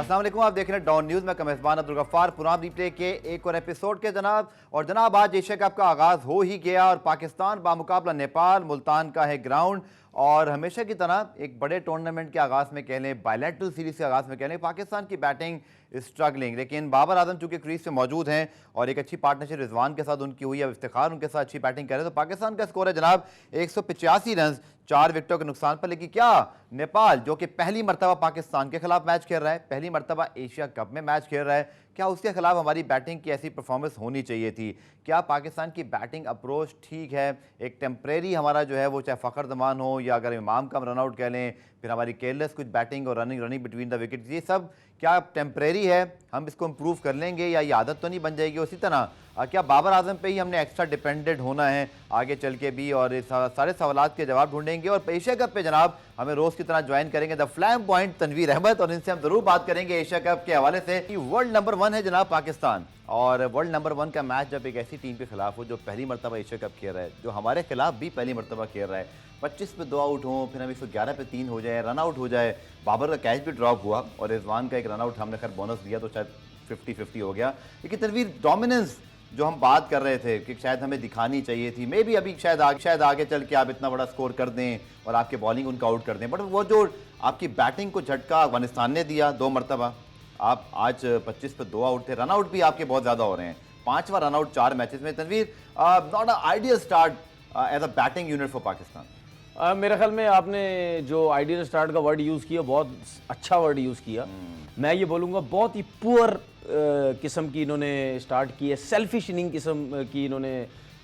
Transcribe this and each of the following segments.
अस्सलाम वालेकुम, आप देख रहे हैं डॉन न्यूज़ में कमेज़बान अब्दुल गफ्फार। पुराम रिप्ले के एक और एपिसोड के जनाब। और जनाब आज एशिया कप का आगाज़ हो ही गया और पाकिस्तान बामुकाबला नेपाल मुल्तान का है ग्राउंड। और हमेशा की तरह एक बड़े टूर्नामेंट के आगाज़ में कह लें, बायलैटरल सीरीज़ के आगाज़ में कह लें, पाकिस्तान की बैटिंग स्ट्रगलिंग, लेकिन बाबर आजम चूँकि क्रीज पे मौजूद हैं और एक अच्छी पार्टनरशिप रिजवान के साथ उनकी हुई है, इफ्तिखार उनके साथ अच्छी बैटिंग कर रहे हैं, तो पाकिस्तान का स्कोर है जनाब 185 रन 4 विकेटों के नुकसान पर। लेकिन क्या नेपाल जो कि पहली मरतबा पाकिस्तान के खिलाफ मैच खेल रहा है, पहली मरतबा एशिया कप में मैच खेल रहा है, क्या उसके खिलाफ हमारी बैटिंग की ऐसी परफॉर्मेंस होनी चाहिए थी? क्या पाकिस्तान की बैटिंग अप्रोच ठीक है? एक टेम्परेरी हमारा जो है वो चाहे फ़खर जमान हो या अगर इमाम का हम रन आउट कह लें, फिर हमारी केयरलेस कुछ बैटिंग और रनिंग बिटवीन द विकेट, ये सब क्या टेम्परेरी है? हम इसको इम्प्रूव कर लेंगे या ये आदत तो नहीं बन जाएगी? उसी तरह क्या बाबर आजम पे ही हमने एक्स्ट्रा डिपेंडेंट होना है आगे चल के भी? और इस सारे सवालात के जवाब ढूंढेंगे और एशिया कप पे जनाब हमें रोज़ की तरह ज्वाइन करेंगे the flame point Tanveer Ahmed, और इनसे हम जरूर बात करेंगे एशिया कप के हवाले से कि वर्ल्ड नंबर 1 है जनाब पाकिस्तान। और वर्ल्ड नंबर 1 का मैच जब एक ऐसी टीम के खिलाफ हो जो पहली मरतबा एशिया कप खेल रहा है, जो हमारे खिलाफ भी पहली मरतबा खेल रहा है, 25 पे 2 आउट हो, फिर हम 111 पे 3 हो जाए, रन आउट हो जाए, बाबर का कैच भी ड्रॉप हुआ और रिजवान का एक रन आउट हमने खैर बोनस दिया तो शायद 50-50 हो गया। लेकिन तनवीर डोमिनेंस जो हम बात कर रहे थे कि शायद हमें दिखानी चाहिए थी, मे भी अभी शायद आगे चल के आप इतना बड़ा स्कोर कर दें और आपके बॉलिंग उनको आउट कर दें, बट वो जो आपकी बैटिंग को झटका अफगानिस्तान ने दिया 2 मरतबा, आप आज 25 पे 2 आउट थे, रन आउट भी आपके बहुत ज़्यादा हो रहे हैं, 5वां रन आउट 4 मैचेस में। Tanveer, not a ideal start as a batting unit for Pakistan. मेरे ख्याल में आपने जो आइडियल स्टार्ट का वर्ड यूज़ किया, बहुत अच्छा वर्ड यूज़ किया। मैं ये बोलूँगा बहुत ही पुअर किस्म की इन्होंने स्टार्ट की है, सेल्फिश इनिंग किस्म की इन्होंने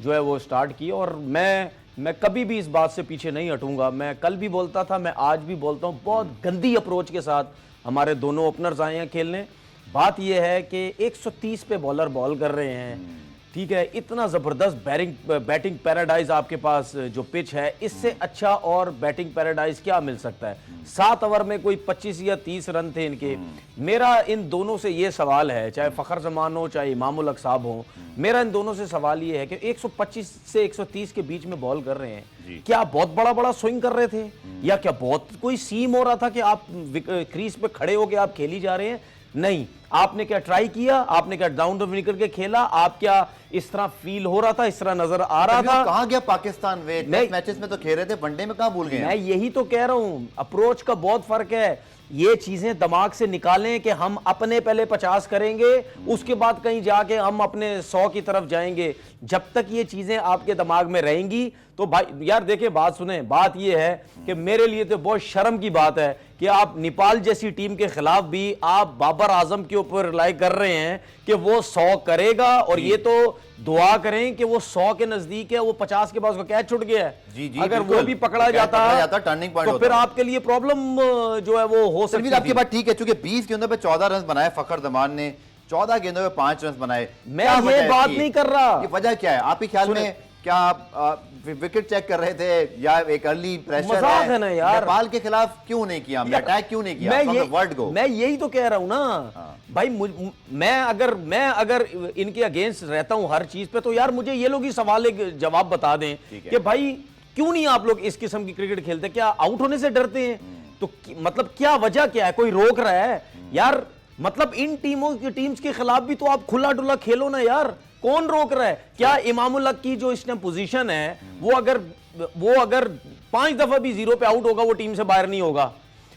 जो है वो स्टार्ट की। और मैं कभी भी इस बात से पीछे नहीं हटूंगा। मैं कल भी बोलता था, मैं आज भी बोलता हूँ, बहुत गंदी अप्रोच के साथ हमारे दोनों ओपनर्स आए हैं खेलने। बात यह है कि 130 पे बॉलर बॉल कर रहे हैं, ठीक है, इतना ज़बरदस्त बैटिंग पैराडाइज आपके पास जो पिच है, इससे अच्छा और बैटिंग पैराडाइज क्या मिल सकता है? 7 ओवर में कोई 25 या 30 रन थे इनके। मेरा इन दोनों से ये सवाल है, चाहे फ़खर जमान हो चाहे इमामुल हक साहब हो, मेरा इन दोनों से सवाल ये है कि 125 से 130 के बीच में बॉल कर रहे हैं, क्या बहुत बड़ा स्विंग कर रहे थे या क्या बहुत कोई सीम हो रहा था कि आप क्रीज पे खड़े होकर आप खेली जा रहे हैं? नहीं, आपने क्या ट्राई किया? आपने क्या डाउन निकल के खेला? आप क्या इस तरह फील हो रहा था, इस तरह नजर आ रहा था? कहां गया पाकिस्तान? वे मैचेस में तो खेल रहे थे, वनडे में कहां भूल गए? मैं यही तो कह रहा हूं, अप्रोच का बहुत फर्क है। ये चीजें दिमाग से निकालें कि हम अपने पहले 50 करेंगे, उसके बाद कहीं जाके हम अपने 100 की तरफ जाएंगे। जब तक ये चीजें आपके दिमाग में रहेंगी तो भाई यार देखिए, बात सुने, बात ये है कि मेरे लिए तो बहुत शर्म की बात है कि आप नेपाल जैसी टीम के खिलाफ भी आप बाबर आजम के ऊपर रिलाई कर रहे हैं कि वो 100 करेगा, और ये तो दुआ करें कि वो 100 के नजदीक है, वो 50 के पास उसका कैच छूट गया है। अगर वो भी पकड़ा जाता टर्निंग पॉइंट तो फिर आपके लिए प्रॉब्लम जो है वो हो सकती है। आपकी बात ठीक है, चूंकि 20 गेंदों पे 14 रन बनाए फ़खर जमान ने, 14 गेंदों पे 5 रन बनाए। मैं ये बात नहीं कर रहा, ये वजह क्या है आपके ख्याल में? क्या आप विकेट चेक कर रहे थे या एक अर्ली प्रेशर है ना यार? नेपाल के खिलाफ क्यों नहीं किया, अटैक क्यों नहीं किया? मैं यही तो कह रहा हूं ना भाई, मैं अगर इनके अगेंस्ट रहता हूं हर चीज पे, तो यार मुझे ये लोग ही सवाल एक जवाब बता दें कि भाई क्यों नहीं आप लोग इस किस्म की क्रिकेट खेलते? क्या आउट होने से डरते हैं? तो मतलब क्या वजह क्या है? कोई रोक रहा है यार? मतलब इन टीम्स के खिलाफ भी तो आप खुला डुला खेलो ना यार, कौन रोक रहा है? क्या इमामुल हक की जो इस टाइम पोजीशन है, वो अगर 5 दफा भी 0 पे आउट होगा वो टीम से बाहर नहीं होगा।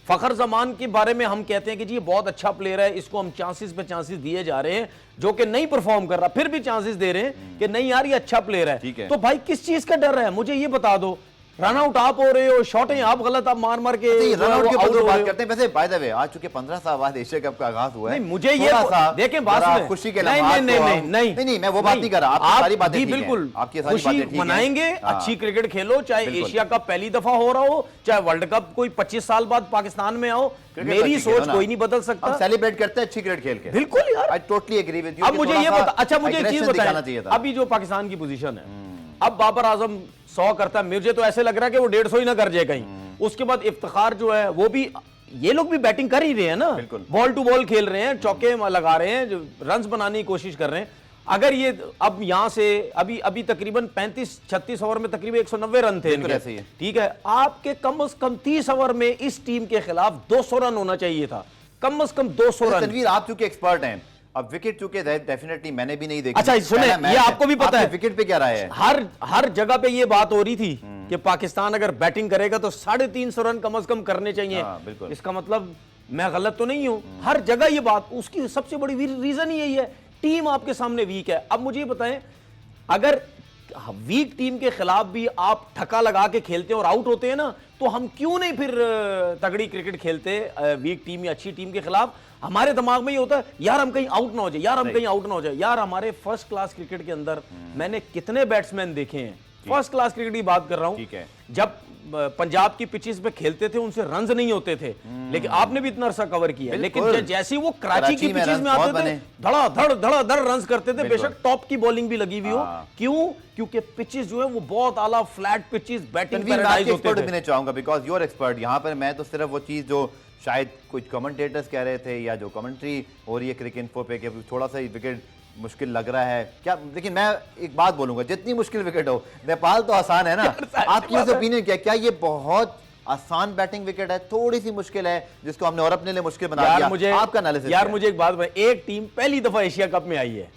फ़खर जमान के बारे में हम कहते हैं कि जी ये बहुत अच्छा प्लेयर है, इसको हम चांसेस पे चांसेस दिए जा रहे हैं, जो कि नहीं परफॉर्म कर रहा, फिर भी चांसेस दे रहे हैं कि नहीं यार ये अच्छा प्लेयर है। तो भाई किस चीज का डर है? मुझे ये बता दो। रन आउट आप हो रहे हो, शॉटें आप गलत, आप मार के रन आउट के बात करते हैं। वैसे बाय द वे आज चूंकि 15 साल बाद एशिया कप का आगाज हुआ है, नहीं मुझे ये देखें बात में खुशी के नहीं मैं वो बात नहीं कर रहा, आप सारी बातें जी बिल्कुल आपकी खुशी मनाएंगे, अच्छी क्रिकेट खेलो, चाहे एशिया कप पहली दफा हो रहा हो, चाहे वर्ल्ड कप कोई 25 साल बाद पाकिस्तान में आओ, मेरी सोच कोई नहीं बदल सकता। सेलिब्रेट करते हैं अच्छी क्रिकेट खेल के, बिल्कुल यार, I totally agree with you. अब मुझे ये बता, अच्छा मुझे एक चीज बताएं, अभी जो पाकिस्तान की पोजीशन है, अब बाबर आजम 100 करता है, मुझे तो ऐसे लग रहा है कि वो 150 ही ना कर जाए कहीं। उसके बाद इफ्तिखार जो है वो भी, ये लोग भी बैटिंग कर ही रहे हैं ना, बॉल टू बॉल खेल रहे हैं, चौके लगा रहे हैं, रन्स बनाने की कोशिश कर रहे हैं। अगर ये अब यहां से अभी तकरीबन 35-36 ओवर में तकरीबन 190 रन थे इनके, ठीक है, आपके कम से कम 30 ओवर में इस टीम के खिलाफ 200 रन होना चाहिए था। कम से कम 200 रन। तनवीर, आप चूंकि एक्सपर्ट हैं, अब विकेट चूंकि डेफिनेटली मैंने भी नहीं देखी। अच्छा सुने, ये आपको भी पता है विकेट पे क्या राय है? हर जगह पे ये बात हो रही थी कि पाकिस्तान अगर बैटिंग करेगा तो 350 रन कम से कम करने चाहिए। बिल्कुल। इसका मतलब मैं गलत तो नहीं हूं? हर जगह ये बात, उसकी सबसे बड़ी रीजन ही यही है, टीम आपके सामने वीक है। अब मुझे ये बताएं, अगर वीक टीम के खिलाफ भी आप ठक्का लगा के खेलते हैं और आउट होते हैं ना, तो हम क्यों नहीं फिर तगड़ी क्रिकेट खेलते वीक टीम या अच्छी टीम के खिलाफ? हमारे दिमाग में ये होता है यार हम कहीं आउट ना हो जाए, यार हम कहीं आउट ना हो जाए। यार हमारे फर्स्ट क्लास क्रिकेट के अंदर मैंने कितने बैट्समैन देखे हैं, फर्स्ट क्लास क्रिकेट की बात कर रहा हूं, जब पंजाब की पिचेस पे खेलते थे उनसे रन्स नहीं होते थे, लेकिन आपने भी इतना अरसा कवर किया, लेकिन जैसे वो कराची की पिचेस में आते थे धड़ाधड़ रन्स करते थे, बेशक टॉप की बॉलिंग भी लगी हुई हो। क्यों? क्योंकि पिचेस जो है वो बहुत आला फ्लैट पिचेस, बैटिंग पैराडाइज होते थे। मैं चाहूंगा बिकॉज यू आर एक्सपर्ट यहाँ पर, मैं तो सिर्फ वो चीज जो शायद कुछ कमेंटेटर्स कह रहे थे या जो कमेंट्री हो रही है क्रिकेट इन्फो पे कि थोड़ा सा विकेट मुश्किल लग रहा है क्या, लेकिन मैं एक बात बोलूंगा, जितनी मुश्किल विकेट हो, नेपाल तो आसान है ना। आपकी ओपिनियन क्या ये बहुत आसान बैटिंग विकेट है, थोड़ी सी मुश्किल है जिसको हमने और अपने लिए मुश्किल बना दिया? आपका एनालिसिस यार मुझे एक बात बताइए, एक टीम पहली दफा एशिया कप में आई है,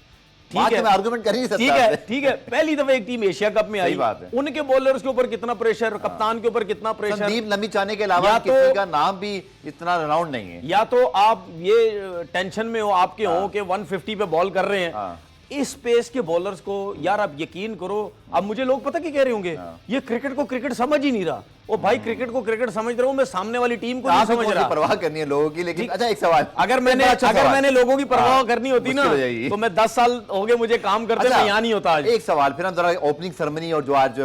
ठीक है, मैं आर्गुमेंट कर ही नहीं सकता। ठीक है, पहली दफा एक टीम एशिया कप में आई, बात है। उनके बॉलर्स के ऊपर कितना प्रेशर, कप्तान के ऊपर कितना प्रेशर, संदीप लम्बी-चाने के अलावा किसी का नाम भी इतना राउंड नहीं है। या तो आप ये टेंशन में हो आपके हो कि 150 पे बॉल कर रहे हैं, इस पेस के बॉलर्स को यार आप यकीन करो। अब मुझे लोग पता क्या कह रहे होंगे, ये क्रिकेट को क्रिकेट समझ ही नहीं रहा। ओ भाई, क्रिकेट को क्रिकेट समझ रहा हूं मैं, सामने वाली टीम को नहीं समझ रहा। परवाह करनी है लोगों की, लेकिन अच्छा एक सवाल, अगर मैंने लोगों की परवाह करनी होती ना, तो मैं 10 साल हो गए मुझे काम करते, मैं यहाँ नहीं होता आज। एक सवाल फिर हम जरा ओपनिंग सेरेमनी और जो आज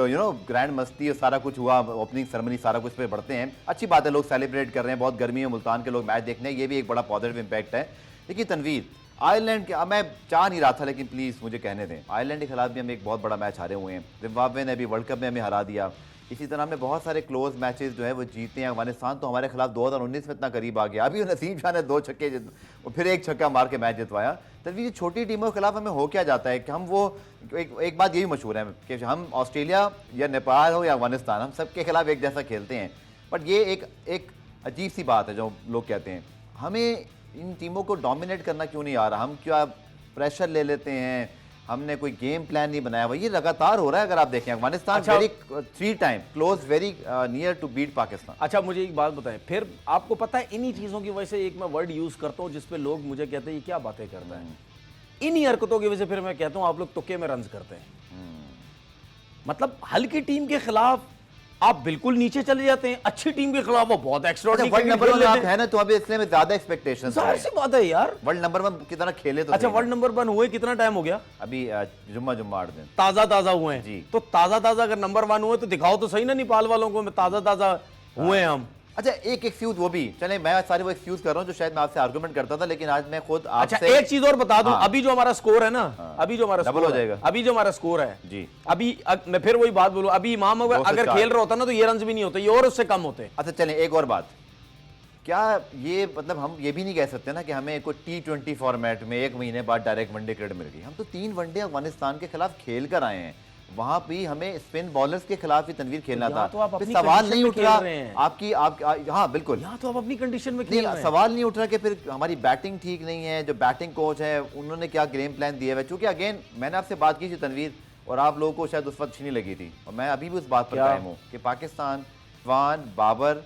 ग्रैंड मस्ती और सारा कुछ हुआ, ओपनिंग सेरेमनी सारा कुछ पे बढ़ते हैं। अच्छी बात है, लोग सेलिब्रेट कर रहे हैं, बहुत गर्मी है, मुल्तान के लोग मैच देखने, ये भी एक बड़ा पॉजिटिव इंपैक्ट है। लेकिन तनवीर, आयरलैंड के, मैं चाह नहीं रहा था लेकिन प्लीज़ मुझे कहने दें, आयरलैंड के खिलाफ भी हम एक बहुत बड़ा मैच हारे हुए हैं। जिम्बाब्वे ने अभी वर्ल्ड कप में हमें हरा दिया। इसी तरह हमने बहुत सारे क्लोज मैचेस जो है वो जीते हैं। अफगानिस्तान तो हमारे खिलाफ 2019 में इतना करीब आ गया, अभी नसीम शाह ने 2 छक्के और फिर 1 छक्का मार के मैच जितवाया। तभी ये छोटी टीमों के खिलाफ हमें हो क्या जाता है कि हम वो एक बात यही मशहूर है कि हम ऑस्ट्रेलिया या नेपाल हो या अफगानिस्तान, हम सबके खिलाफ एक जैसा खेलते हैं। बट ये एक अजीब सी बात है जो लोग कहते हैं, हमें इन टीमों को डोमिनेट करना क्यों नहीं आ रहा, हम क्या प्रेशर ले लेते हैं, हमने कोई गेम प्लान नहीं बनाया हुआ। ये लगातार हो रहा है, अगर आप देखें Afghanistan very 3 time close, very near to beat Pakistan. अच्छा मुझे एक बात बताएं, फिर आपको पता है इन्हीं चीजों की वजह से एक मैं वर्ड यूज करता हूं जिसपे लोग मुझे कहते हैं ये क्या बातें करता है, इन्हीं हरकतों की वजह से फिर मैं कहता हूं आप लोग तुक्के में रन्स करते हैं। मतलब हल्की टीम के खिलाफ आप बिल्कुल नीचे चले जाते हैं, अच्छी टीम के खिलाफ वो बहुत एक्स्ट्राऑर्डिनरी वर्ल्ड नंबर 1 आप है ना, तो अभी इसलिए में ज्यादा एक्सपेक्टेशंस है। जाहिर सी बात है यार, वर्ल्ड नंबर 1 की तरह खेले तो। अच्छा वर्ल्ड नंबर 1 हुए कितना टाइम हो गया? अभी जुम्मा 8 दिन ताजा हुए हैं जी। तो ताजा अगर नंबर 1 हुए तो दिखाओ तो सही ना नेपाल वालों को, ताजा हुए हैं हम। अच्छा एक एक्सक्यूज वो भी चले, मैं सारे वो एक्सक्यूज कर रहा हूं जो शायद मैं आपसे आर्गुमेंट करता था, लेकिन आज मैं खुद आपसे। अच्छा एक चीज और बता दूं, अभी जो हमारा स्कोर है ना, अभी जो हमारा डबल हो जाएगा, अभी जो हमारा स्कोर है जी, अभी मैं फिर वही बात बोलूं, अभी इमाम अगर खेल रहा होता ना तो ये रन्स भी नहीं होते, ये और उससे कम होते। अच्छा चलें एक और बात, क्या ये मतलब हम ये भी नहीं कह सकते ना कि हमें कोई T20 फॉर्मेट में 1 महीने बाद डायरेक्ट वनडे क्रिकेट मिल गई? हम तो 3 वनडे अफगानिस्तान के खिलाफ खेल कर आए हैं, वहां भी हमें स्पिन बॉलर्स के खिलाफ ही तनवीर खेलना था। तो सवाल नहीं उठ रहा आपकी हाँ बिल्कुल, यहाँ तो आप अपनी कंडीशन में खेल रहे हैं। सवाल नहीं उठ रहा कि फिर हमारी बैटिंग ठीक नहीं है, जो बैटिंग कोच है उन्होंने क्या गेम प्लान दिया है। चूंकि अगेन मैंने आपसे बात की थी तनवीर, और आप लोगों को शायद उस वक्त अच्छी नहीं लगी थी, और मैं अभी भी उस बात पर कायम हूँ कि पाकिस्तान वान, बाबर,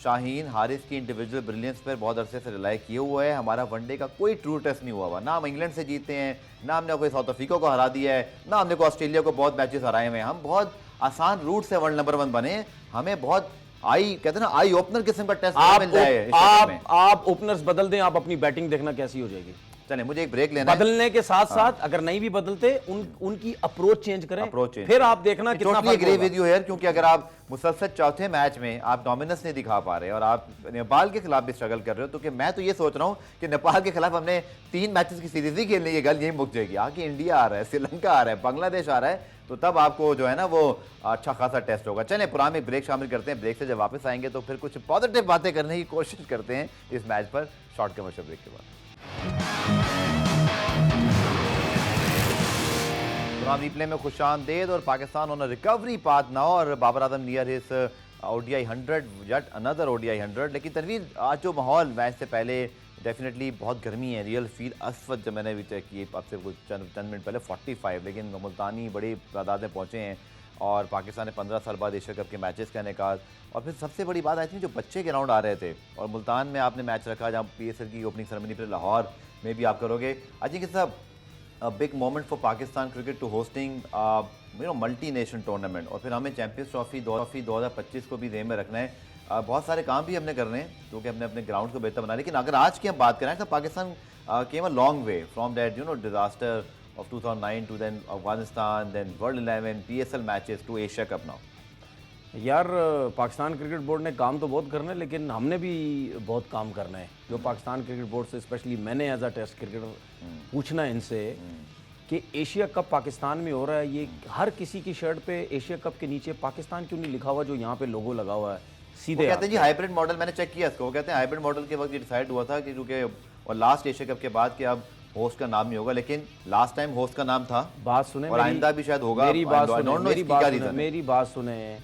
शाहीन, हारिस की इंडिविजुअल ब्रिलियंस पर बहुत अरसे से रिलाई किए हुआ है। हमारा वनडे का कोई ट्रू टेस्ट नहीं हुआ ना हम इंग्लैंड से जीते हैं, ना हमने कोई साउथ अफ्रीका को हरा दिया है, ना हमने कोई ऑस्ट्रेलिया को बहुत मैचेस हराए हुए हैं। हम बहुत आसान रूट से वर्ल्ड नंबर 1 बने, हमें बहुत कहते हैं ना आई ओपनर किस्म का टेस्ट मिल जाए। आप ओपनर्स बदल दें, आप अपनी बैटिंग देखना कैसी हो जाएगी। चले मुझे एक ब्रेक लेना है। बदलने के साथ साथ अगर नहीं भी बदलते उनकी अप्रोच चेंज करें, फिर आप देखना कितना फर्क होगा। एग्री विद यू हियर, क्योंकि अगर आप मुसलसल चौथे मैच में आप डोमिनेंस नहीं दिखा पा रहे और आप नेपाल के खिलाफ भी स्ट्रगल कर रहे हो, तो कि मैं तो ये सोच रहा हूं कि नेपाल के खिलाफ हमने 3 मैचेस की सीरीज ही खेलने की गल यही मुक जाएगी। आगे इंडिया आ रहा है, श्रीलंका आ रहा है, बांग्लादेश आ रहा है, तो तब आपको जो है ना वो अच्छा खासा टेस्ट होगा। चलें पुराने ब्रेक शामिल करते हैं, ब्रेक से जब वापस आएंगे तो फिर कुछ पॉजिटिव बातें करने की कोशिश करते हैं इस मैच पर, शॉर्ट कमर्शियल ब्रेक के बाद। रिप्ले में खुशामदीद, और Pakistan on recovery path now, और Babar Azam near his ODI 100, yet another ODI 100। लेकिन तनवीर, आज जो माहौल मैच से पहले डेफिनेटली बहुत गर्मी है, रियल फील असफत, जब मैंने भी चेक की आपसे कुछ चंद मिनट पहले 45, लेकिन मुल्तानी बड़ी तादाद में पहुँचे हैं और पाकिस्तान ने 15 साल बाद एशिया कप के मैचेस का इनेकाद। और फिर सबसे बड़ी बात आई थी जो बच्चे ग्राउंड आ रहे थे, और मुल्तान में आपने मैच रखा जहाँ PSL की ओपनिंग सेरेमनी पर लाहौर में भी आप करोगे। I think it's a big moment for Pakistan cricket to hosting multi nation tournament, और फिर हमें चैंपियंस ट्रॉफी 2025 को भी जेब में रखना है। बहुत सारे काम भी हमने करने हैं क्योंकि हमने अपने ग्राउंड को बेहतर बनाया। लेकिन अगर आज की हम बात करें तो Pakistan came a long way from that disaster of 2009 to then Afghanistan, then World 11, PSL matches to Asia Cup now। यार पाकिस्तान क्रिकेट बोर्ड ने काम तो बहुत करना है, लेकिन हमने भी बहुत काम करना है। जो पाकिस्तान क्रिकेट बोर्ड से स्पेशली मैंने एज अ टेस्ट क्रिकेटर पूछना है इनसे कि एशिया कप पाकिस्तान में हो रहा है, ये हर किसी की शर्ट पे एशिया कप के नीचे पाकिस्तान क्यों नहीं लिखा हुआ जो यहाँ पे लोगो लगा हुआ है सीधे? कहते हैं जी हाइब्रिड मॉडल, मैंने चेक किया इसको, वो कहते हैं हाइब्रिड मॉडल के वक्त ये डिसाइड हुआ था कि क्योंकि और लास्ट एशिया कप के बाद कि अब होस्ट का नाम नहीं होगा, लेकिन लास्ट टाइम होस्ट का नाम था। बात सुने, और आइंदा भी शायद होगा। मेरी बात सुने,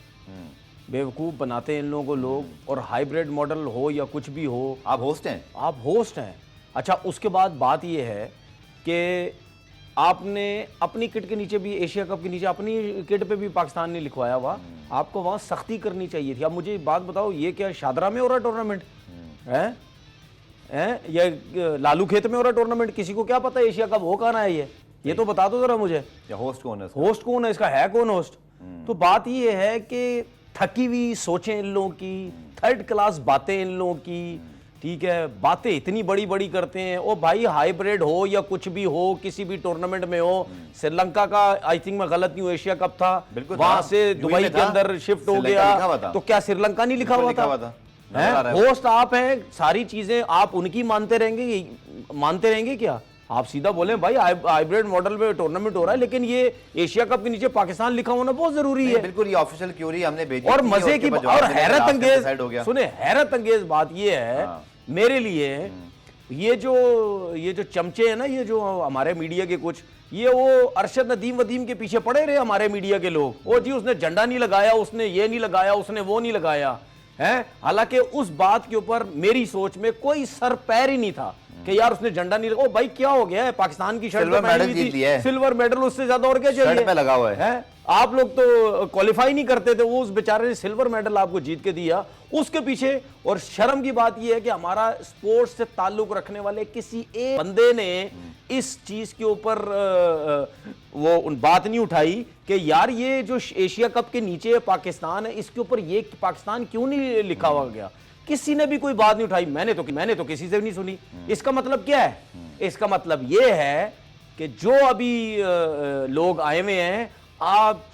बेवकूफ़ बनाते हैं इन लोगों को लोग, और हाइब्रिड मॉडल हो या कुछ भी हो, आप होस्ट हैं, आप होस्ट हैं। अच्छा, उसके बाद बात ये है कि आपने अपनी किट के नीचे भी, एशिया कप के नीचे अपनी किट पे भी पाकिस्तान ने लिखवाया हुआ, आपको वहाँ सख्ती करनी चाहिए थी। अब मुझे बात बताओ, ये क्या शादरा में हो रहा टूर्नामेंट है? या लालू खेत में हो रहा टूर्नामेंट? किसी को क्या पता एशिया कप हो कहाँ है? ये तो बता दो जरा मुझे। होस्ट कौन है? होस्ट कौन है इसका? है कौन होस्ट? तो बात ये है कि थकी हुई सोचें इन लोगों की, थर्ड क्लास बातें इन लोगों की, ठीक है, बातें इतनी बड़ी बड़ी करते हैं। ओ भाई, हाइब्रिड हो या कुछ भी हो, किसी भी टूर्नामेंट में हो, श्रीलंका का आई थिंक मैं गलत नहीं हूँ, एशिया कप था, वहां से दुबई के अंदर शिफ्ट हो गया, तो क्या श्रीलंका नहीं लिखा हुआ था? होस्ट आप हैं, सारी चीजें आप उनकी मानते रहेंगे क्या? आप सीधा बोले भाई हाइब्रिड मॉडल में टूर्नामेंट हो रहा है, लेकिन ये एशिया कप के नीचे पाकिस्तान लिखा होना बहुत जरूरी है। बिल्कुल, ये ऑफिशियल क्यूरी हमने भेजी और मजे की और हैरत अंगेज, सुने, हैरत अंगेज बात ये है मेरे लिए, ये जो चमचे हैं ना, ये जो हमारे मीडिया के कुछ, ये वो अरशद नदीम वदीम के पीछे पड़े रहे हमारे मीडिया के लोग। ओ जी, उसने झंडा नहीं लगाया, उसने ये नहीं लगाया, उसने वो नहीं लगाया है। हालांकि उस बात के ऊपर मेरी सोच में कोई सर पैर ही नहीं था कि यार उसने झंडा नहीं लगा। ओ भाई, क्या हो गया है? पाकिस्तान की शर्ट में पहनी हुई थी, सिल्वर मेडल, उससे ज्यादा और क्या चाहिए? पे लगा हुआ है। आप लोग तो क्वालिफाई नहीं करते थे, वो उस बेचारे ने सिल्वर मेडल आपको जीत के दिया, उसके पीछे। और शर्म की बात यह है कि हमारा स्पोर्ट्स से ताल्लुक रखने वाले किसी एक बंदे ने इस चीज के ऊपर वो बात नहीं उठाई कि यार ये जो एशिया कप के नीचे पाकिस्तान है, इसके ऊपर ये पाकिस्तान क्यों नहीं लिखा हुआ गया? किसी ने भी कोई बात नहीं उठाई। मैंने तो किसी से भी नहीं सुनी। इसका मतलब क्या है? इसका मतलब ये है कि जो अभी लोग आए हुए हैं, आप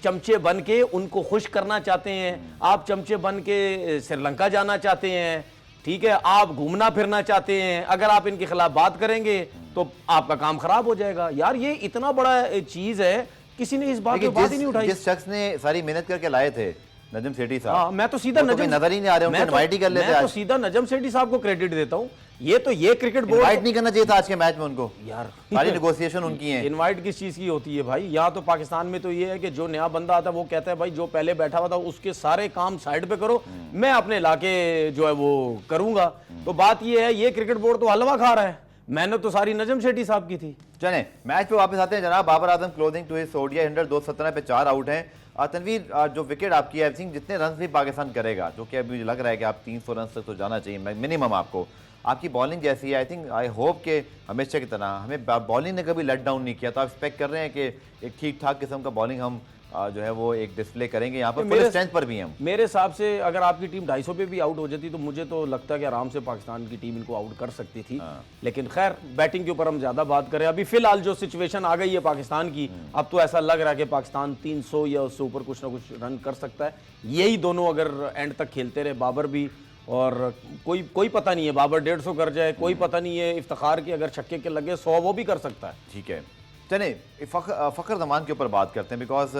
चमचे बन के उनको खुश करना चाहते हैं, आप चमचे बन के श्रीलंका जाना चाहते हैं, ठीक है, आप घूमना फिरना चाहते हैं। अगर आप इनके खिलाफ बात करेंगे तो आपका काम खराब हो जाएगा। यार ये इतना बड़ा चीज है, किसी ने इस बात पे बात ही नहीं उठाई। जिस शख्स ने सारी मेहनत करके लाए थे, नजम सेठी साहब, मैं तो सीधा नजर ही नहीं आ रहे, उनको इनवाइट ही कर लेते। मैं तो सीधा नजम सेठी साहब को क्रेडिट देता हूं। ये क्रिकेट बोर्ड इनवाइट नहीं करना चाहिए था आज के मैच में उनको। यार सारी नेगोशिएशन उनकी है। इनवाइट किस चीज की होती है भाई? यहाँ तो पाकिस्तान में तो ये है कि जो नया बंदा आता है वो कहता है भाई जो पहले बैठा हुआ था उसके सारे काम साइड पे करो, मैं अपने इलाके जो है वो करूंगा। तो बात ये है, ये क्रिकेट बोर्ड तो हलवा खा रहा है। मेहनत तो सारी नजम सेठी साहब की थी। चले मैच पे वापस आते हैं जनाब। Babar Azam closing to his ODI 100, 217 पे 4 आउट हैं। तनवीर, जो विकेट आपकी है, आई थिंक जितने रन भी पाकिस्तान करेगा, जो कि अभी लग रहा है कि आप 300 रन तक तो जाना चाहिए मिनिमम आपको। आपकी बॉलिंग जैसी है, आई थिंक आई होप कि हमेशा की तरह हमें बॉलिंग ने कभी लेट डाउन नहीं किया, तो आप एक्सपेक्ट कर रहे हैं कि एक ठीक ठाक किस्म का बॉलिंग हम जो है वो एक डिस्प्ले करेंगे यहाँ पर, फुल स्ट्रेंथ पर भी हम। मेरे हिसाब से अगर आपकी टीम 250 पे भी आउट हो जाती तो मुझे तो लगता है कि आराम से पाकिस्तान की टीम इनको आउट कर सकती थी। लेकिन खैर, बैटिंग के ऊपर हम ज्यादा बात करें। अभी फिलहाल जो सिचुएशन आ गई है पाकिस्तान की, अब तो ऐसा लग रहा है कि पाकिस्तान 300 या उससे ऊपर कुछ ना कुछ रन कर सकता है। यही दोनों अगर एंड तक खेलते रहे, बाबर भी, और कोई पता नहीं है, बाबर 150 कर जाए, कोई पता नहीं है, इफ्तिखार की अगर छक्के के लगे 100 वो भी कर सकता है। ठीक है, चले फ़खर ज़मान के ऊपर बात करते हैं, बिकॉज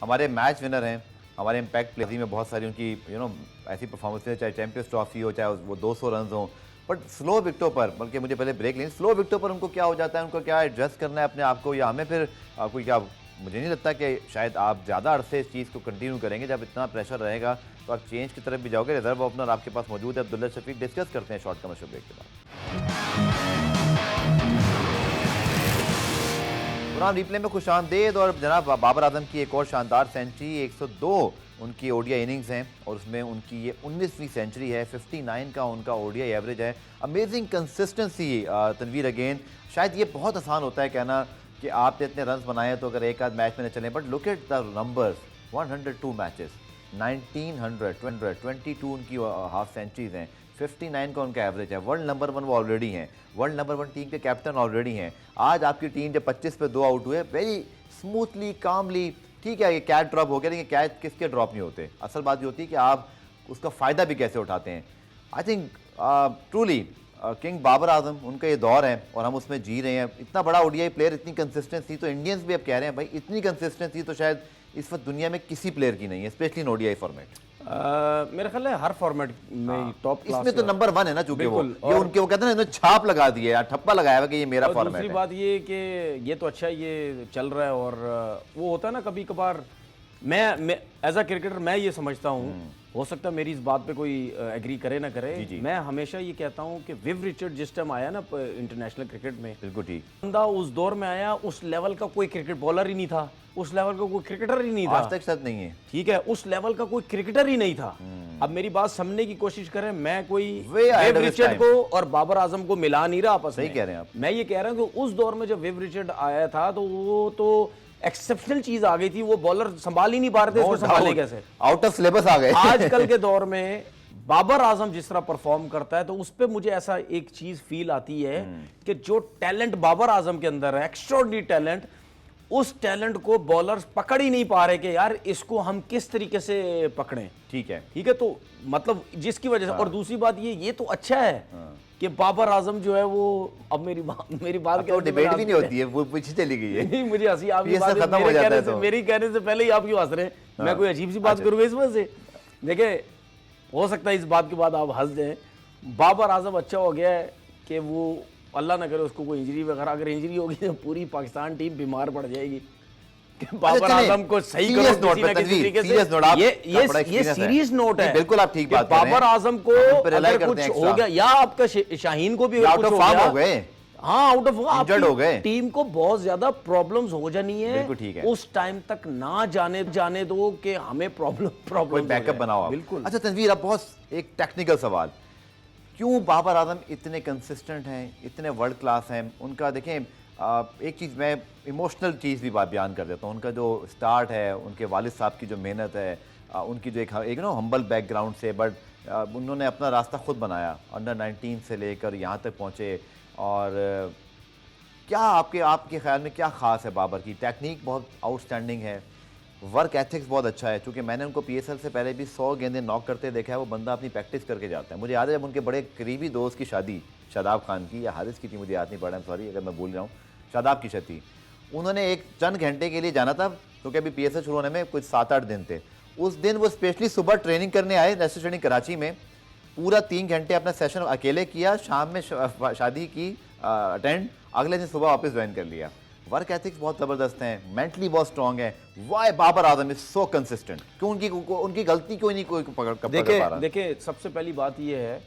हमारे मैच विनर हैं, हमारे इम्पैक्ट प्लेयर्स में बहुत सारी उनकी ऐसी परफॉर्मेंस है, चाहे चैंपियंस ट्रॉफी हो, चाहे वो 200 रन हों, बट स्लो विकेटों पर, बल्कि मुझे पहले ब्रेक लेनी, स्लो विकेटों पर उनको क्या हो जाता है, उनको क्या एडजस्ट करना है अपने आप को, या हमें फिर कोई क्या मुझे नहीं लगता कि शायद आप ज़्यादा अरसे इस चीज़ को कंटिन्यू करेंगे। जब इतना प्रेशर रहेगा तो आप चेंज की तरफ भी जाओगे। रिजर्व ओपनर आपके पास मौजूद है अब्दुल्ला शफीक। डिस्कस करते हैं शॉर्ट कमर्शियल ब्रेक के बाद। पुरान रिप्ले में खुशामदीद। और जनाब बाबर आजम की एक और शानदार सेंचुरी, 102 उनकी ओडीआई इनिंग्स हैं और उसमें उनकी ये 19वीं सेंचुरी है। 59 का उनका ओडीआई एवरेज है। Amazing consistency Tanveer again. शायद ये बहुत आसान होता है कहना कि आपने इतने रन्स बनाए तो अगर एक आध मैच में न चलें, but look at the numbers. 102 matches, 1922 उनकी हाफ सेंचुरीज हैं, 59 का उनका एवरेज है। वर्ल्ड नंबर 1 वो ऑलरेडी हैं, वर्ल्ड नंबर 1 टीम के कैप्टन ऑलरेडी हैं। आज आपकी टीम जब 25 पे 2 आउट हुए, वेरी स्मूथली कामली, ठीक है ये कैच ड्रॉप हो गया, लेकिन कैच किसके ड्रॉप नहीं होते। असल बात ये होती है कि आप उसका फ़ायदा भी कैसे उठाते हैं। I think truly king Babar Azam उनका ये दौर है और हम उसमें जी रहे हैं। इतना बड़ा ओडीआई प्लेयर, इतनी कंसिस्टेंसी, तो इंडियंस भी अब कह रहे हैं भाई इतनी कंसिस्टेंसी तो शायद इस वक्त दुनिया में किसी प्लेयर की नहीं है, स्पेशली इन ओडीआई फॉर्मेट। मेरा ख्याल है हर फॉर्मेट में टॉप क्लास इसमें तो नंबर 1 है ना, चूंकि वो बिल्कुल। ये उनके वो कहते हैं ना, छाप लगा दी है, ठप्पा लगाया हुआ कि ये मेरा और फॉर्मेट दूसरी है। बात ये कि ये तो अच्छा ये चल रहा है और वो होता है ना कभी कभार, मैं एज अ क्रिकेटर मैं ये समझता हूँ, हो सकता है मेरी इस बात पे कोई एग्री करे ना करे, जी, जी। मैं हमेशा ये कहता हूँ कि विव रिचर्ड जिस टाइम आया ना इंटरनेशनल क्रिकेट में, बिल्कुल ठीक। बंदा उस दौर में आया, उस लेवल का कोई क्रिकेट बॉलर ही नहीं था, उस लेवल का कोई क्रिकेटर ही नहीं था, आज तक शायद नहीं है। ठीक है, उस लेवल का कोई क्रिकेटर ही नहीं था। अब मेरी बात समझने की कोशिश करें, मैं कोई Way ahead Viv of his Richard time। को और बाबर आजम को मिला नहीं रहा आपस में। सही कह रहे हैं आप। मैं ये कह रहा हूँ कि उस दौर में जब विव रिचर्ड आया था तो वो तो एक्सेप्शनल चीज आ गई थी, वो बॉलर संभाल ही नहीं पा रहे थे, इसको संभाले कैसे। आउट ऑफ सिलेबस आ गए। आजकल के दौर में बाबर आजम जिस तरह परफॉर्म करता है तो उस पे मुझे ऐसा एक चीज फील आती है कि जो टैलेंट बाबर आजम के अंदर है, एक्स्ट्राऑर्डिनरी टैलेंट, उस टैलेंट को बॉलर्स पकड़ ही नहीं पा रहे कि यार इसको हम किस तरीके से पकड़ें। ठीक है, ठीक है, तो मतलब जिसकी वजह से, और दूसरी बात ये तो अच्छा है कि बाबर आजम जो है वो, अब मेरी बात तो डिबेट भी नहीं होती है, वो पीछे चली गई है। नहीं, मुझे हंसी आपकी ये सब बात खत्म हो जाता है तो। मेरी कहने से पहले ही आप क्यों हंस रहे हैं? मैं कोई अजीब सी बात करूंगा इस वजह से? देखिए, हो सकता है इस बात के बाद आप हंस जाएं। बाबर आजम अच्छा हो गया है कि वो, अल्लाह ना करे उसको कोई इंजरी वगैरह, अगर इंजरी होगी तो पूरी पाकिस्तान टीम बीमार पड़ जाएगी। बाबर आजम को सही करो किसी ना किसी तरीके से। ये सीरियस नोट है, बिल्कुल आप ठीक बात कर रहे हैं। बाबर आजम को अगर कुछ हो गया, या आपका शाहीन को भी आउट ऑफ फॉर्म हो गए, हाँ आउट ऑफ, इंजर्ड हो गए, टीम को बहुत ज्यादा प्रॉब्लम्स हो जानी है। बिल्कुल ठीक है। उस टाइम तक ना जाने दो कि हमें प्रॉब्लम कोई बैकअप बनाओ आप। बिल्कुल। अच्छा तनवीर, अब बहुत एक टेक्निकल सवाल, क्यों बाबर आजम इतने कंसिस्टेंट हैं, इतने वर्ल्ड क्लास हैं? उनका देखें, एक चीज़ मैं इमोशनल चीज़ भी बात बयान कर देता हूँ। उनका जो स्टार्ट है, उनके वालिद साहब की जो मेहनत है, उनकी जो एक ना हम्बल बैकग्राउंड से, बट उन्होंने अपना रास्ता खुद बनाया, अंडर 19 से लेकर यहाँ तक पहुँचे। और क्या आपके ख्याल में क्या ख़ास है बाबर की? टेक्निक बहुत आउटस्टैंडिंग है, वर्क एथिक्स बहुत अच्छा है, क्योंकि मैंने उनको पीएसएल से पहले भी 100 गेंदें नॉक करते देखा है। वो बंदा अपनी प्रैक्टिस करके जाता है। मुझे याद है जब उनके बड़े करीबी दोस्त की शादी, शादाब खान की या हारिस की थी, मुझे याद नहीं पड़ा, सॉरी अगर मैं भूल रहा हूँ, शादाब की शादी, उन्होंने एक चंद घंटे के लिए जाना था, क्योंकि अभी पीएसएल शुरू होने में कुछ 7-8 दिन थे। उस दिन वो स्पेशली सुबह ट्रेनिंग करने आए, नेशनल स्टेडियम कराची में, पूरा 3 घंटे अपना सेशन अकेले किया, शाम में शादी की अटेंड, अगले दिन सुबह वापस ज्वाइन कर लिया। वर्क एथिक्स बहुत ज़बरदस्त हैं, मेंटली बहुत स्ट्रॉन्ग है। Why Babar Azam is so consistent? क्यों उनकी गलती क्यों नहीं कोई पकड़ पा रहा? देखिए, सबसे पहली बात यह है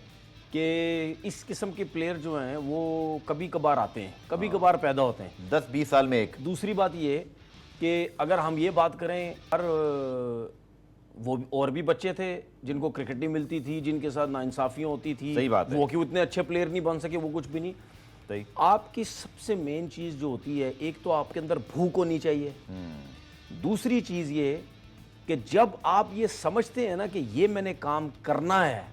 कि इस किस्म के प्लेयर जो हैं वो कभी कभार आते हैं, कभी कभार पैदा होते हैं, 10-20 साल में एक। दूसरी बात ये कि अगर हम ये बात करें, वो और भी बच्चे थे जिनको क्रिकेट नहीं मिलती थी, जिनके साथ नाइंसाफियाँ होती थी, सही बात है। वो क्यों इतने अच्छे प्लेयर नहीं बन सके, वो कुछ भी नहीं। सही। आपकी सबसे मेन चीज़ जो होती है, एक तो आपके अंदर भूख होनी चाहिए, दूसरी चीज़ ये कि जब आप ये समझते हैं ना कि ये मैंने काम करना है,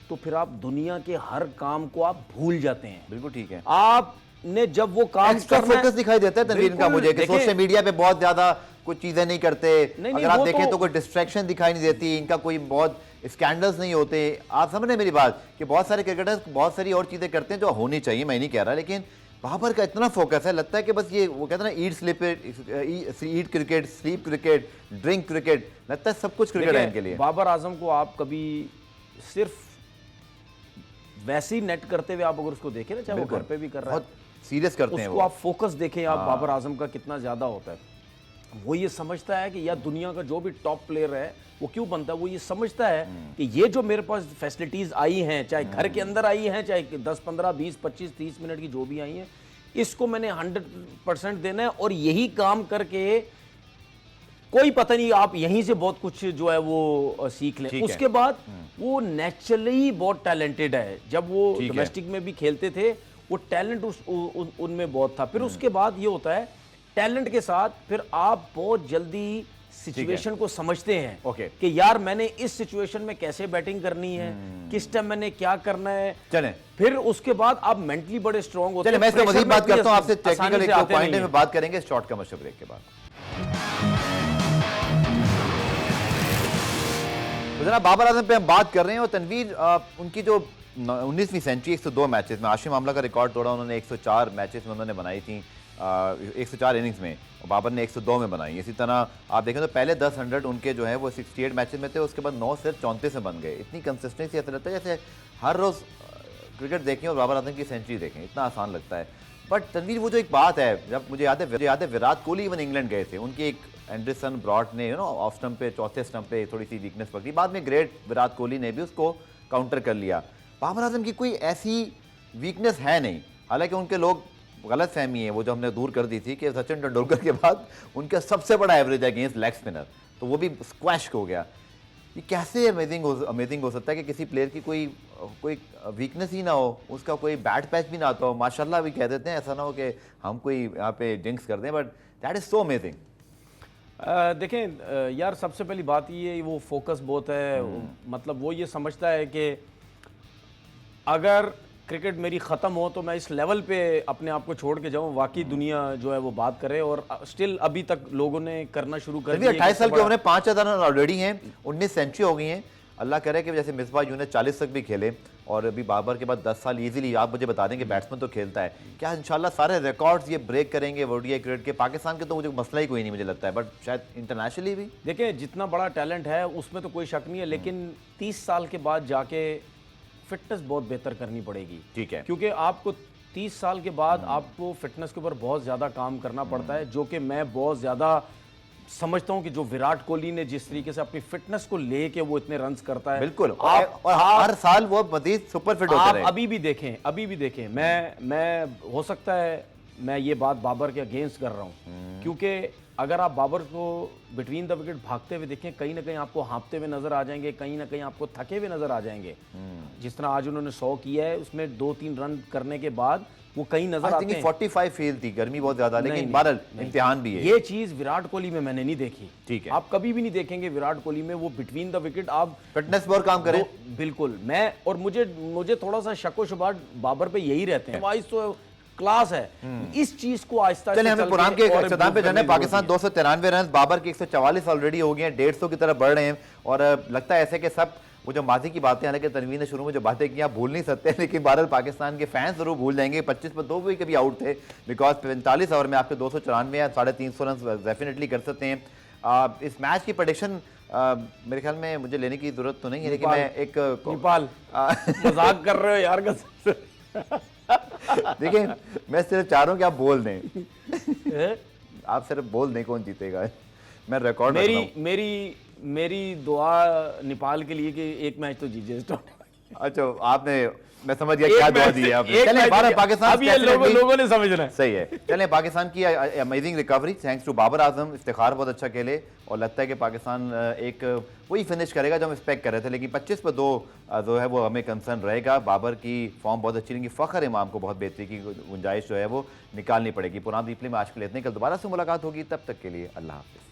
तो फिर आप दुनिया के हर काम को आप भूल जाते हैं। बिल्कुल ठीक है। आपने जब वो काम एक्स्ट्रा करना फोकस दिखाई देता है तनवीर का मुझे, कि सोशल मीडिया पे बहुत ज्यादा कुछ चीजें नहीं करते। अगर आप देखें तो कोई डिस्ट्रैक्शन दिखाई नहीं देती, इनका कोई बहुत स्कैंडल्स नहीं होते। आप समझ रहे हैं मेरी बात कि बहुत सारे क्रिकेटर्स बहुत सारी और चीजें करते हैं जो होनी चाहिए, मैं नहीं कह रहा, लेकिन बाबर का इतना फोकस है, लगता है कि बस ये वो कहते हैं ना, eat cricket, sleep cricket, drink cricket, लगता है सब कुछ क्रिकेट है इनके लिए। बाबर आजम को आप कभी सिर्फ वैसे ही नेट करते हुए आप अगर उसको देखें ना, चाहे वो घर पे भी कर रहा है, बहुत सीरियस करते हैं उसको वो। आप फोकस देखें, आप बाबर आजम का कितना ज्यादा होता है। वो ये समझता है कि यार दुनिया का जो भी टॉप प्लेयर है वो क्यों बनता है, वो ये समझता है कि ये जो मेरे पास फैसिलिटीज आई हैं, चाहे घर के अंदर आई हैं, चाहे 10 15 20 25 30 मिनट की जो भी आई हैं, इसको मैंने 100% देना है। और यही काम करके कोई पता नहीं, आप यहीं से बहुत कुछ जो है वो सीख लें। उसके बाद वो नेचुरली बहुत टैलेंटेड है। जब वो डोमेस्टिक में भी खेलते थे वो टैलेंट उनमें बहुत था। फिर उसके बाद ये होता है टैलेंट के साथ फिर आप बहुत जल्दी सिचुएशन को समझते हैं कि यार मैंने इस सिचुएशन में कैसे बैटिंग करनी है, किस टाइम मैंने क्या करना है। चलें, फिर उसके बाद आप मेंटली बड़े स्ट्रांग होते हैं। मैं इसमें मजीद बात करता हूं आपसे, आसानी टेक्निकल से एक आते पॉइंट नहीं में हैं। बात करेंगे शॉर्ट कमर्शियल ब्रेक के बाद। तो जनाब बाबर आजम पे हम बात कर रहे हैं और तनवीर उनकी जो 19वीं सेंचुरी 102 मैचेस में, आशिम आमला का रिकॉर्ड तोड़ा उन्होंने। 104 मैचेस में उन्होंने बनाई थी, 104 इनिंग्स में, और बाबर ने 102 में बनाई। इसी तरह आप देखें तो पहले 10 100 उनके जो है वो 68 मैचेस में थे, उसके बाद 9 सिर्फ 34 में बन गए। इतनी कंसिस्टेंसी ऐसा लगता है जैसे हर रोज़ क्रिकेट देखें और बाबर आजम की सेंचुरी देखें, इतना आसान लगता है। बट तनवीर वो जो एक बात है, जब मुझे याद है विराट कोहली इवन इंग्लैंड गए थे, उनकी एक एंडरसन ब्रॉट ने ऑफ स्टंप पे, चौथे स्टंप पे थोड़ी सी वीकनेस पकड़ी, बाद में ग्रेट विराट कोहली ने भी उसको काउंटर कर लिया। बाबर आजम की कोई ऐसी वीकनेस है नहीं, हालांकि उनके लोग गलत फहमी है वो जो हमने दूर कर दी थी कि सचिन तेंदुलकर के बाद उनका सबसे बड़ा एवरेज है अगेंस्ट लेग स्पिनर, तो वो भी स्क्वैश हो गया। ये कैसे अमेजिंग हो सकता है कि किसी प्लेयर की कोई वीकनेस ही ना हो, उसका कोई बैड पैच भी ना आता हो, माशाल्लाह भी कह देते हैं, ऐसा ना हो कि हम कोई यहाँ पे जिंक्स कर दें, but that is so amazing. देखें यार, सबसे पहली बात ये वो फोकस बहुत है। मतलब वो ये समझता है कि अगर क्रिकेट मेरी ख़त्म हो तो मैं इस लेवल पे अपने आप को छोड़ के जाऊं, वाकई दुनिया जो है वो बात करे। और स्टिल अभी तक लोगों ने करना शुरू कर दिया। 28 साल के उन्हें 5000 रन ऑलरेडी हैं, 19 सेंचुरी हो गई हैं। अल्लाह करे कि जैसे मिसबाह यूं ने 40 तक भी खेले, और अभी बाबर के बाद 10 साल इजीली आप मुझे बता दें कि बैट्समैन तो खेलता है, क्या इंशाल्लाह सारे रिकॉर्ड्स ये ब्रेक करेंगे ओडीआई क्रिकेट के? पाकिस्तान के तो मुझे मसला ही कोई नहीं मुझे लगता है, बट शायद इंटरनेशनली भी। देखिए, जितना बड़ा टैलेंट है उसमें तो कोई शक नहीं है, लेकिन 30 साल के बाद जाके फिटनेस बहुत बेहतर करनी पड़ेगी। ठीक है, क्योंकि आपको 30 साल के बाद आपको फिटनेस के ऊपर बहुत ज़्यादा काम करना पड़ता है, जो कि मैं बहुत ज़्यादा समझता हूं कि जो विराट कोहली ने जिस तरीके से अपनी फिटनेस को लेके वो इतने रन्स करता है, बिल्कुल, और हर साल वो मजीद सुपर फिट होता है। अभी भी देखें मैं हो सकता है मैं ये बात बाबर के अगेंस्ट कर रहा हूं, क्योंकि अगर आप बाबर को बिटवीन द विकेट भागते हुए देखें, कहीं ना कहीं आपको हाँपते हुए नजर आ जाएंगे, कहीं ना कहीं आपको थके हुए नजर आ जाएंगे। जिस तरह आज उन्होंने 100 किया है, उसमें 2-3 रन करने के बाद वो कहीं नजर आते हैं। 45 फील थी, गर्मी बहुत ज्यादा, लेकिन बहरहाल इम्तिहान भी है। ये चीज विराट कोहली में मैंने नहीं देखी। ठीक है, आप कभी भी नहीं देखेंगे विराट कोहली में वो बिटवीन द विकेट आप फिटनेस पर काम करें। बिल्कुल, मैं और मुझे थोड़ा सा शको शुबा बाबर पे यही रहते हैं। वाइस तो क्लास है, इस चीज को आहिस्ता चलिए हमें पुरान के इख्तिताम पे जाने। पाकिस्तान 293 रन, बाबर के 144 ऑलरेडी हो गए हैं, 150 की तरफ बढ़ रहे हैं। और लगता है ऐसे कि सब वो जो माजी की बातें, हालांकि तनवीर ने शुरू में जो बातें की आप भूल नहीं सकते, लेकिन बहरहाल पाकिस्तान के फैंस जरूर भूल जाएंगे। 25 पर 2 भी कभी आउट थे, बिकॉज 45 ओवर में आपके 294 या 350 रन डेफिनेटली कर सकते हैं। इस मैच की प्रेडिक्शन मेरे ख्याल में मुझे लेने की जरूरत तो नहीं है, लेकिन मैं एक नेपाल मजाक कर रहे हो यार देखिए, मैं सिर्फ चाह रहा हूं कि आप बोल दें आप सिर्फ बोल दें कौन जीतेगा। मैं रिकॉर्ड मेरी दुआ नेपाल के लिए कि एक मैच तो जीते। अच्छा, आपने, मैं समझ गया क्या दुआ दी है आपने। चलें, पाकिस्तान अब ये लोगों ने समझना है। सही है। चलें, पाकिस्तान की amazing recovery thanks to Babar Azam, Iftikhar बहुत अच्छा खेले, और लगता है कि पाकिस्तान एक वही फिनिश करेगा जो हम एक्सपेक्ट कर रहे थे, लेकिन 25 पर 2 जो है वो हमें कंसर्न रहेगा। बाबर की फॉर्म बहुत अच्छी रहेगी, फ़खर इमाम को बहुत बेहतरी की गुंजाइश जो है वो निकालनी पड़ेगी। पुराना रिप्ले में आज के लिए इतने, कल दोबारा से मुलाकात होगी, तब तक के लिए अल्लाह हाफिज़।